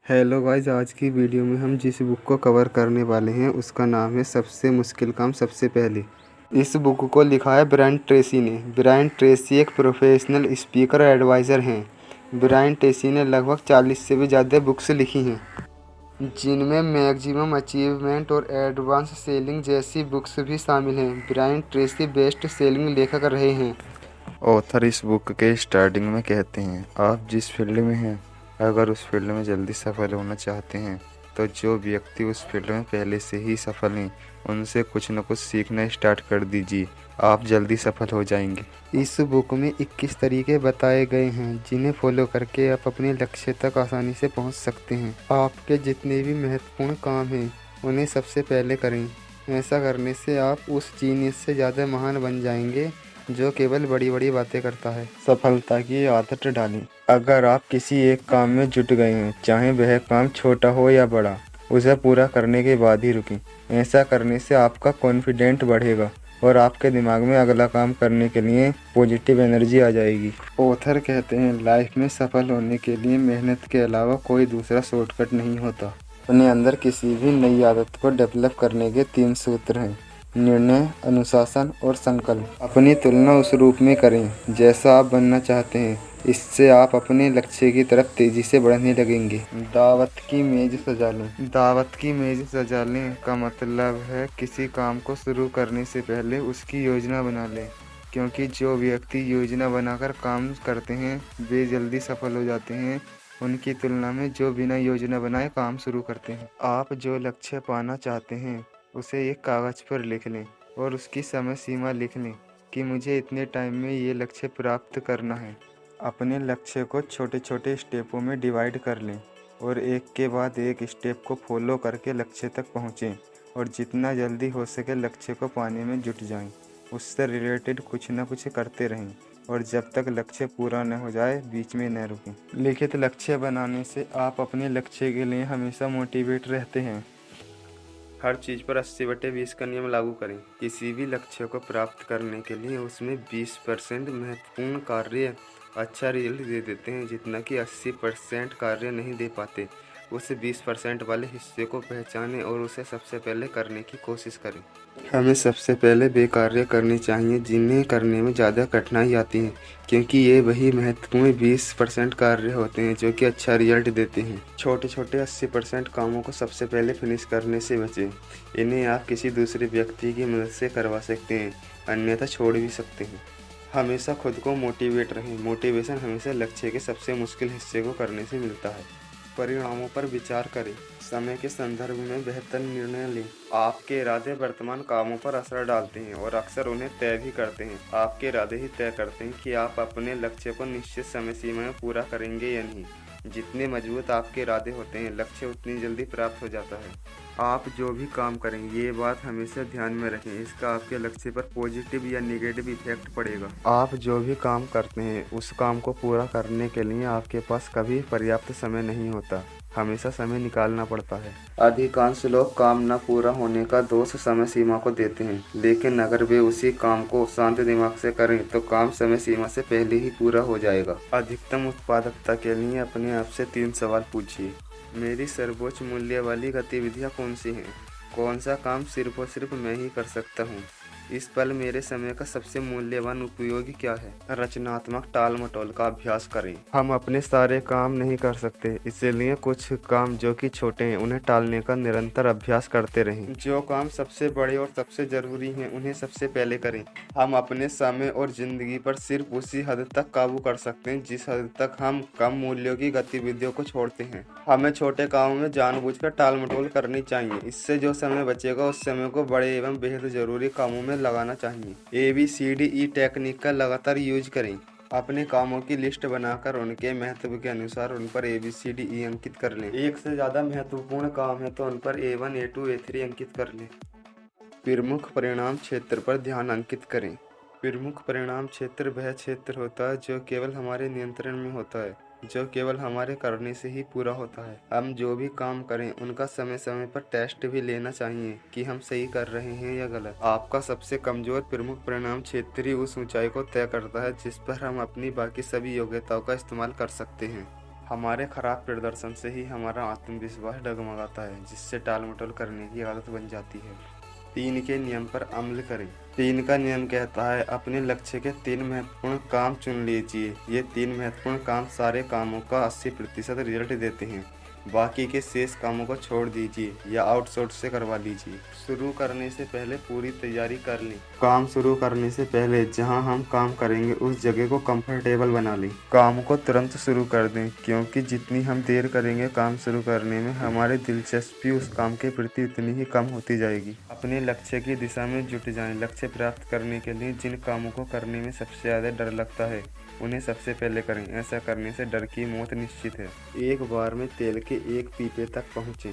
Hello guys, आज की video में हम जिस बुक को कवर करने वाले हैं उसका नाम है सबसे मुश्किल काम सबसे पहले। इस बुक को लिखा है ब्रायन ट्रेसी ने। ब्रायन ट्रेसी एक प्रोफेशनल स्पीकर और एडवाइज़र हैं। ब्रायन ट्रेसी ने लगभग 40 से भी ज़्यादा बुक्स लिखी हैं, जिनमें मैक्सिमम अचीवमेंट और एडवांस सेलिंग जैसी बुक्स भी शामिल हैं। ब्रायन ट्रेसी बेस्ट सेलिंग लेखक रहे हैं। ऑथर इस बुक के स्टार्टिंग में कहते हैं, आप जिस फील्ड में हैं, अगर उस फील्ड में जल्दी सफल होना चाहते हैं तो जो व्यक्ति उस फील्ड में पहले से ही सफल हैं उनसे कुछ न कुछ सीखना स्टार्ट कर दीजिए, आप जल्दी सफल हो जाएंगे। इस बुक में 21 तरीके बताए गए हैं जिन्हें फॉलो करके आप अपने लक्ष्य तक आसानी से पहुंच सकते हैं। आपके जितने भी महत्वपूर्ण काम हैं उन्हें सबसे पहले करें। ऐसा करने से आप उस जीनियस से ज़्यादा महान बन जाएंगे जो केवल बड़ी बड़ी बातें करता है। सफलता की आदत डालें। अगर आप किसी एक काम में जुट गए हैं, चाहे वह काम छोटा हो या बड़ा, उसे पूरा करने के बाद ही रुकें। ऐसा करने से आपका कॉन्फिडेंट बढ़ेगा और आपके दिमाग में अगला काम करने के लिए पॉजिटिव एनर्जी आ जाएगी। ऑथर कहते हैं, लाइफ में सफल होने के लिए मेहनत के अलावा कोई दूसरा शॉर्टकट नहीं होता। अपने अंदर किसी भी नई आदत को डेवलप करने के 3 सूत्र हैं: निर्णय, अनुशासन और संकल्प। अपनी तुलना उस रूप में करें जैसा आप बनना चाहते हैं। इससे आप अपने लक्ष्य की तरफ तेजी से बढ़ने लगेंगे। दावत की मेज सजा लें। दावत की मेज सजा लें का मतलब है किसी काम को शुरू करने से पहले उसकी योजना बना लें, क्योंकि जो व्यक्ति योजना बनाकर काम करते हैं वे जल्दी सफल हो जाते हैं, उनकी तुलना में जो बिना योजना बनाए काम शुरू करते हैं। आप जो लक्ष्य पाना चाहते हैं उसे एक कागज़ पर लिख लें और उसकी समय सीमा लिख लें कि मुझे इतने टाइम में ये लक्ष्य प्राप्त करना है। अपने लक्ष्य को छोटे छोटे स्टेपों में डिवाइड कर लें और एक के बाद एक स्टेप को फॉलो करके लक्ष्य तक पहुँचें और जितना जल्दी हो सके लक्ष्य को पाने में जुट जाएं। उससे रिलेटेड कुछ न कुछ करते रहें और जब तक लक्ष्य पूरा न हो जाए बीच में न रुकें। लिखित लक्ष्य बनाने से आप अपने लक्ष्य के लिए हमेशा मोटिवेट रहते हैं। हर चीज़ पर 80/20 का नियम लागू करें। किसी भी लक्ष्य को प्राप्त करने के लिए उसमें 20% महत्वपूर्ण कार्य अच्छा रिजल्ट दे देते हैं, जितना कि 80% कार्य नहीं दे पाते। उस 20% वाले हिस्से को पहचानें और उसे सबसे पहले करने की कोशिश करें। हमें सबसे पहले वे कार्य करने चाहिए जिन्हें करने में ज़्यादा कठिनाई आती है, क्योंकि ये वही महत्वपूर्ण 20% कार्य होते हैं जो कि अच्छा रिजल्ट देते हैं। छोटे छोटे 80% कामों को सबसे पहले फिनिश करने से बचें। इन्हें आप किसी दूसरे व्यक्ति की मदद से करवा सकते हैं, अन्यथा छोड़ भी सकते हैं। हमेशा खुद को मोटिवेट रहें। मोटिवेशन हमेशा लक्ष्य के सबसे मुश्किल हिस्से को करने से मिलता है। परिणामों पर विचार करें। समय के संदर्भ में बेहतर निर्णय लें। आपके इरादे वर्तमान कामों पर असर डालते हैं और अक्सर उन्हें तय भी करते हैं। आपके इरादे ही तय करते हैं कि आप अपने लक्ष्य को निश्चित समय सीमा में पूरा करेंगे या नहीं। जितने मजबूत आपके इरादे होते हैं, लक्ष्य उतनी जल्दी प्राप्त हो जाता है। आप जो भी काम करें, ये बात हमेशा ध्यान में रखें, इसका आपके लक्ष्य पर पॉजिटिव या नेगेटिव इफेक्ट पड़ेगा। आप जो भी काम करते हैं उस काम को पूरा करने के लिए आपके पास कभी पर्याप्त समय नहीं होता, हमेशा समय निकालना पड़ता है। अधिकांश लोग काम न पूरा होने का दोष समय सीमा को देते हैं, लेकिन अगर वे उसी काम को शांत दिमाग से करें तो काम समय सीमा से पहले ही पूरा हो जाएगा। अधिकतम उत्पादकता के लिए अपने आप से 3 सवाल पूछिए। मेरी सर्वोच्च मूल्य वाली गतिविधियाँ कौन सी हैं? कौन सा काम सिर्फ और सिर्फ मैं ही कर सकता हूँ? इस पल मेरे समय का सबसे मूल्यवान उपयोगी क्या है? रचनात्मक टाल मटोल का अभ्यास करें। हम अपने सारे काम नहीं कर सकते, इसलिए कुछ काम जो कि छोटे हैं उन्हें टालने का निरंतर अभ्यास करते रहें। जो काम सबसे बड़े और सबसे जरूरी हैं उन्हें सबसे पहले करें। हम अपने समय और जिंदगी पर सिर्फ उसी हद तक काबू कर सकते हैं जिस हद तक हम कम मूल्यों की गतिविधियों को छोड़ते हैं। हमें छोटे कामों में जानबूझकर टाल मटोल करनी चाहिए। इससे जो समय बचेगा उस समय को बड़े एवं बेहद जरूरी कामों में लगाना चाहिए। ABCDE टेक्निक का लगातार यूज करें। अपने कामों की लिस्ट बनाकर उनके महत्व के अनुसार उन पर ABCDE अंकित कर लें। एक से ज़्यादा महत्वपूर्ण काम है तो उन पर A1, A2, A3 अंकित कर लें। प्रमुख परिणाम क्षेत्र पर ध्यान अंकित करें। प्रमुख परिणाम क्षेत्र वह क्षेत्र होता है जो केवल हमारे नियंत्रण में होता है, जो केवल हमारे करने से ही पूरा होता है। हम जो भी काम करें उनका समय समय पर टेस्ट भी लेना चाहिए कि हम सही कर रहे हैं या गलत। आपका सबसे कमजोर प्रमुख परिणाम क्षेत्र ही उस ऊंचाई को तय करता है जिस पर हम अपनी बाकी सभी योग्यताओं का इस्तेमाल कर सकते हैं। हमारे खराब प्रदर्शन से ही हमारा आत्मविश्वास डगमगाता है, जिससे टाल-मटोल करने की आदत बन जाती है। 3 के नियम पर अमल करें। 3 का नियम कहता है, अपने लक्ष्य के 3 महत्वपूर्ण काम चुन लीजिए। ये 3 महत्वपूर्ण काम सारे कामों का 80% रिजल्ट देते हैं। बाकी के शेष कामों को छोड़ दीजिए या आउटसोर्स से करवा लीजिए। शुरू करने से पहले पूरी तैयारी कर लें। काम शुरू करने से पहले जहां हम काम करेंगे उस जगह को कंफर्टेबल बना लें। काम को तुरंत शुरू कर दें, क्योंकि जितनी हम देर करेंगे काम शुरू करने में, हमारी दिलचस्पी उस काम के प्रति उतनी ही कम होती जाएगी। अपने लक्ष्य की दिशा में जुट जाएं। लक्ष्य प्राप्त करने के लिए जिन कामों को करने में सबसे ज़्यादा डर लगता है, उन्हें सबसे पहले करें। ऐसा करने से डर की मौत निश्चित है। एक बार में तेल के एक पीपे तक पहुँचें।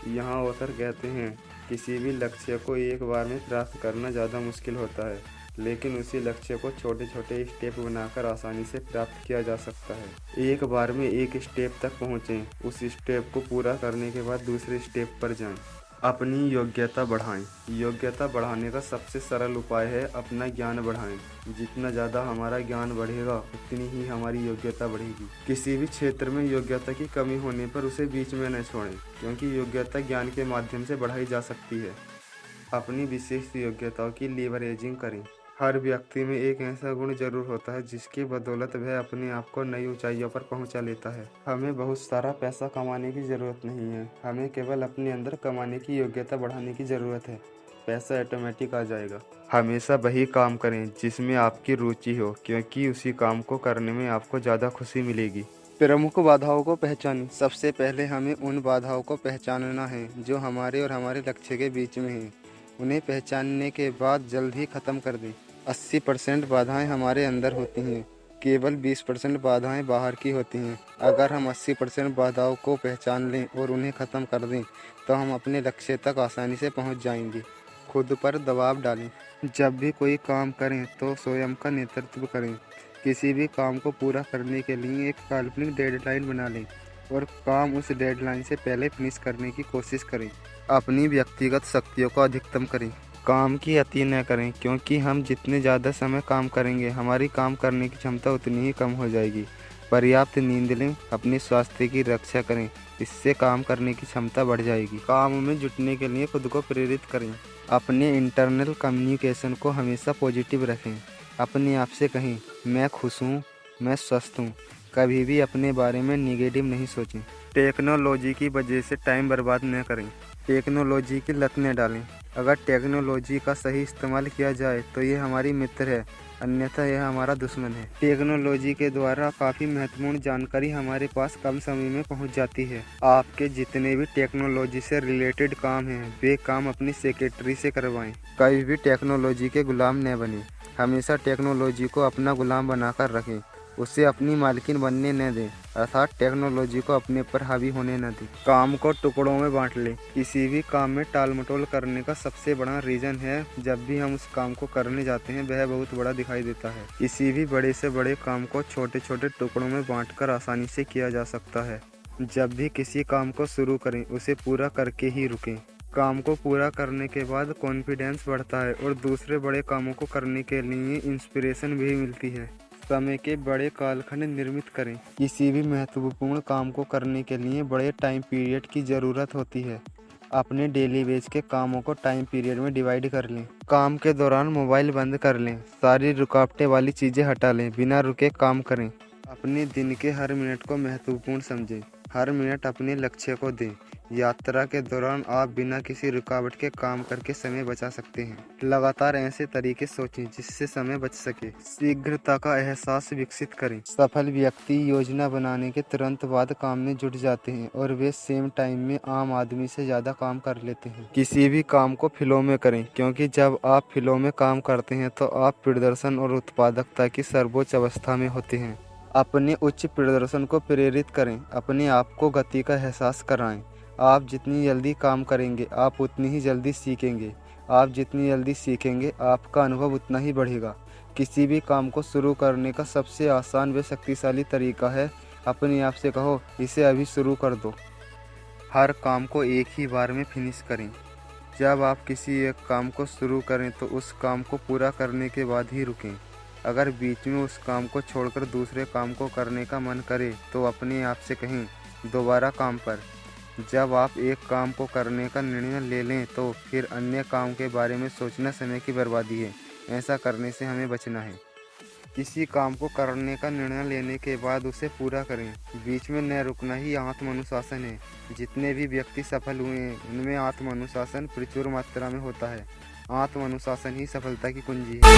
यहाँ ऑथर कहते हैं, किसी भी लक्ष्य को एक बार में प्राप्त करना ज़्यादा मुश्किल होता है, लेकिन उसी लक्ष्य को छोटे छोटे स्टेप बनाकर आसानी से प्राप्त किया जा सकता है। एक बार में एक स्टेप तक पहुँचें, उस स्टेप को पूरा करने के बाद दूसरे स्टेप पर जाएं। अपनी योग्यता बढ़ाएं। योग्यता बढ़ाने का सबसे सरल उपाय है अपना ज्ञान बढ़ाएं। जितना ज़्यादा हमारा ज्ञान बढ़ेगा, उतनी ही हमारी योग्यता बढ़ेगी। किसी भी क्षेत्र में योग्यता की कमी होने पर उसे बीच में न छोड़ें, क्योंकि योग्यता ज्ञान के माध्यम से बढ़ाई जा सकती है। अपनी विशेष योग्यताओं की लीवरेजिंग करें। हर व्यक्ति में एक ऐसा गुण जरूर होता है जिसकी बदौलत वह अपने आप को नई ऊंचाइयों पर पहुंचा लेता है। हमें बहुत सारा पैसा कमाने की ज़रूरत नहीं है, हमें केवल अपने अंदर कमाने की योग्यता बढ़ाने की ज़रूरत है। पैसा ऑटोमेटिक आ जाएगा। हमेशा वही काम करें जिसमें आपकी रुचि हो, क्योंकि उसी काम को करने में आपको ज़्यादा खुशी मिलेगी। प्रमुख बाधाओं को पहचानें। सबसे पहले हमें उन बाधाओं को पहचानना है जो हमारे और हमारे लक्ष्य के बीच में हैं। उन्हें पहचानने के बाद जल्द ही ख़त्म कर दें। 80% बाधाएं हमारे अंदर होती हैं, केवल 20% बाधाएं बाहर की होती हैं। अगर हम 80% बाधाओं को पहचान लें और उन्हें ख़त्म कर दें, तो हम अपने लक्ष्य तक आसानी से पहुंच जाएंगे। खुद पर दबाव डालें। जब भी कोई काम करें तो स्वयं का नेतृत्व करें। किसी भी काम को पूरा करने के लिए एक काल्पनिक डेडलाइन बना लें और काम उस डेडलाइन से पहले फिनिश करने की कोशिश करें। अपनी व्यक्तिगत शक्तियों को अधिकतम करें। काम की अति न करें, क्योंकि हम जितने ज़्यादा समय काम करेंगे, हमारी काम करने की क्षमता उतनी ही कम हो जाएगी। पर्याप्त नींद लें। अपने स्वास्थ्य की रक्षा करें, इससे काम करने की क्षमता बढ़ जाएगी। काम में जुटने के लिए खुद को प्रेरित करें। अपने इंटरनल कम्युनिकेशन को हमेशा पॉजिटिव रखें। अपने आप से कहें, मैं खुश हूँ, मैं स्वस्थ हूँ। कभी भी अपने बारे में नेगेटिव नहीं सोचें। टेक्नोलॉजी की वजह से टाइम बर्बाद न करें। टेक्नोलॉजी की लत न डालें। अगर टेक्नोलॉजी का सही इस्तेमाल किया जाए तो ये हमारी मित्र है, अन्यथा यह हमारा दुश्मन है। टेक्नोलॉजी के द्वारा काफ़ी महत्वपूर्ण जानकारी हमारे पास कम समय में पहुंच जाती है। आपके जितने भी टेक्नोलॉजी से रिलेटेड काम हैं, वे काम अपनी सेक्रेटरी से करवाएं। कभी भी टेक्नोलॉजी के गुलाम न बनें। हमेशा टेक्नोलॉजी को अपना गुलाम बनाकर रखें, उसे अपनी मालकिन बनने न दें, अर्थात टेक्नोलॉजी को अपने पर हावी होने न दें। काम को टुकड़ों में बांट लें। किसी भी काम में टाल मटोल करने का सबसे बड़ा रीज़न है, जब भी हम उस काम को करने जाते हैं वह बहुत बड़ा दिखाई देता है। किसी भी बड़े से बड़े काम को छोटे छोटे टुकड़ों में बांटकर आसानी से किया जा सकता है। जब भी किसी काम को शुरू करें, उसे पूरा करके ही रुकें। काम को पूरा करने के बाद कॉन्फिडेंस बढ़ता है और दूसरे बड़े कामों को करने के लिए इंस्पिरेशन भी मिलती है। समय के बड़े कालखंड निर्मित करें। किसी भी महत्वपूर्ण काम को करने के लिए बड़े टाइम पीरियड की ज़रूरत होती है। अपने डेली बेस के कामों को टाइम पीरियड में डिवाइड कर लें। काम के दौरान मोबाइल बंद कर लें। सारी रुकावटें वाली चीज़ें हटा लें। बिना रुके काम करें। अपने दिन के हर मिनट को महत्वपूर्ण समझें। हर मिनट अपने लक्ष्य को दें। यात्रा के दौरान आप बिना किसी रुकावट के काम करके समय बचा सकते हैं। लगातार ऐसे तरीके सोचें जिससे समय बच सके। शीघ्रता का एहसास विकसित करें। सफल व्यक्ति योजना बनाने के तुरंत बाद काम में जुट जाते हैं और वे सेम टाइम में आम आदमी से ज़्यादा काम कर लेते हैं। किसी भी काम को फ्लो में करें, क्योंकि जब आप फ्लो में काम करते हैं तो आप प्रदर्शन और उत्पादकता की सर्वोच्च अवस्था में होते हैं। अपने उच्च प्रदर्शन को प्रेरित करें। अपने आप को गति का एहसास कराएं। आप जितनी जल्दी काम करेंगे, आप उतनी ही जल्दी सीखेंगे। आप जितनी जल्दी सीखेंगे, आपका अनुभव उतना ही बढ़ेगा। किसी भी काम को शुरू करने का सबसे आसान व शक्तिशाली तरीका है, अपने आप से कहो, इसे अभी शुरू कर दो। हर काम को एक ही बार में फिनिश करें। जब आप किसी एक काम को शुरू करें तो उस काम को पूरा करने के बाद ही रुकें। अगर बीच में उस काम को छोड़कर दूसरे काम को करने का मन करे तो अपने आप से कहें दोबारा काम पर। जब आप एक काम को करने का निर्णय ले लें तो फिर अन्य काम के बारे में सोचना समय की बर्बादी है। ऐसा करने से हमें बचना है। किसी काम को करने का निर्णय लेने के बाद उसे पूरा करें। बीच में न रुकना ही आत्म अनुशासन है। जितने भी व्यक्ति सफल हुए हैं उनमें आत्म अनुशासन प्रचुर मात्रा में होता है। आत्म अनुशासन ही सफलता की कुंजी है।